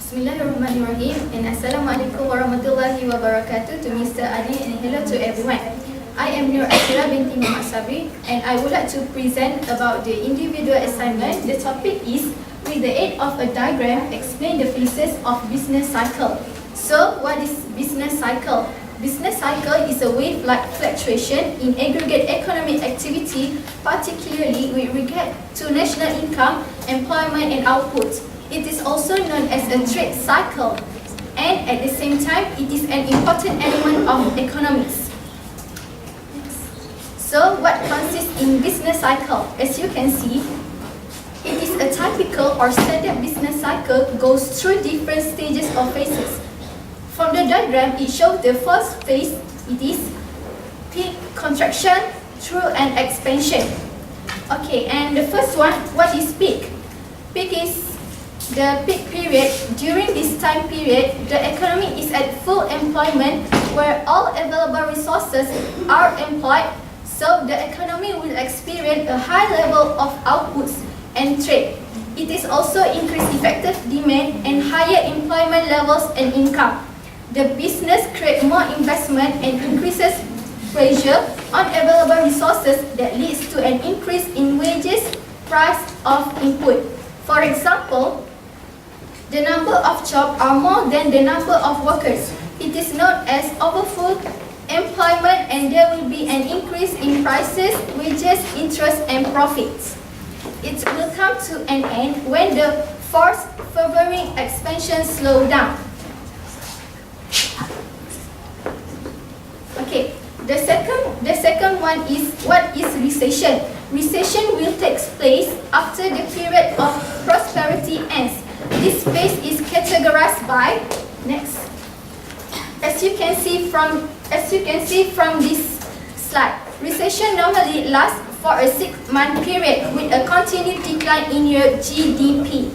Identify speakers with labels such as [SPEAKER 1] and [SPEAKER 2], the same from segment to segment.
[SPEAKER 1] Bismillahirrahmanirrahim and Assalamualaikum warahmatullahi wabarakatuh to Mr. Adi and hello to everyone. I am your Athirah Binti Mohd Sabri and I would like to present about the individual assignment. The topic is, with the aid of a diagram, explain the phases of business cycle. So, what is business cycle? Business cycle is a wave-like fluctuation in aggregate economic activity, particularly with regard to national income, employment and output. It is also known as a trade cycle, and at the same time, it is an important element of economics. So, what consists in business cycle? As you can see, it is a typical or standard business cycle goes through different stages or phases. From the diagram, it shows the first phase, it is peak contraction through an expansion. Okay, and the first one, what is peak? Peak is the peak period. During this time period, the economy is at full employment where all available resources are employed, so the economy will experience a high level of outputs and trade. It is also increased effective demand and higher employment levels and income. The business creates more investment and increases pressure on available resources that leads to an increase in wages, price of input. For example, the number of jobs are more than the number of workers. It is known as overfull employment, and there will be an increase in prices, wages, interest and profits. It will come to an end when the force favoring expansion slows down. Okay, the second one is, what is recession? Recession will take place after the period of prosperity ends. This phase is categorized by, next, as you can see from this slide, recession normally lasts for a 6-month period with a continued decline in your GDP.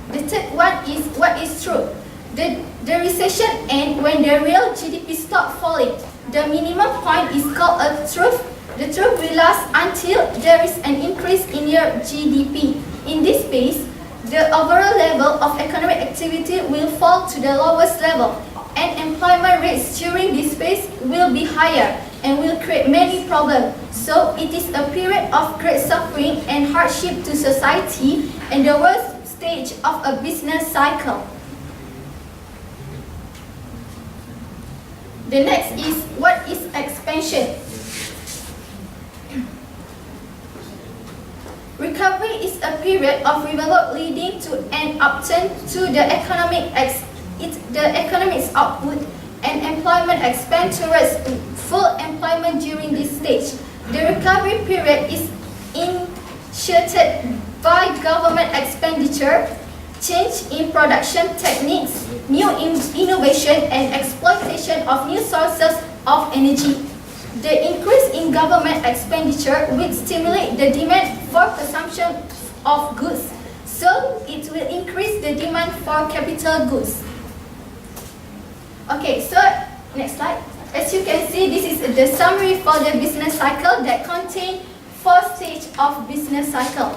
[SPEAKER 1] The third one is, what is true? The recession ends when the real GDP stops falling. The minimum point is called a trough. The trough will last until there is an increase in your GDP. In this phase, the overall level of economic activity will fall to the lowest level, and employment rates during this phase will be higher and will create many problems. So, it is a period of great suffering and hardship to society and the worst stage of a business cycle. The next is, what is expansion? Recovery is a period of revival leading to an upturn to the economic's output, and employment expand towards full employment during this stage. The recovery period is initiated by government expenditure, change in production techniques, new innovation and exploitation of new sources of energy. The increase in government expenditure will stimulate the demand for consumption of goods, so it will increase the demand for capital goods. Okay, so next slide. As you can see, this is the summary for the business cycle that contains 4 stages of business cycle.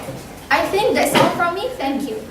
[SPEAKER 1] I think that's all from me. Thank you.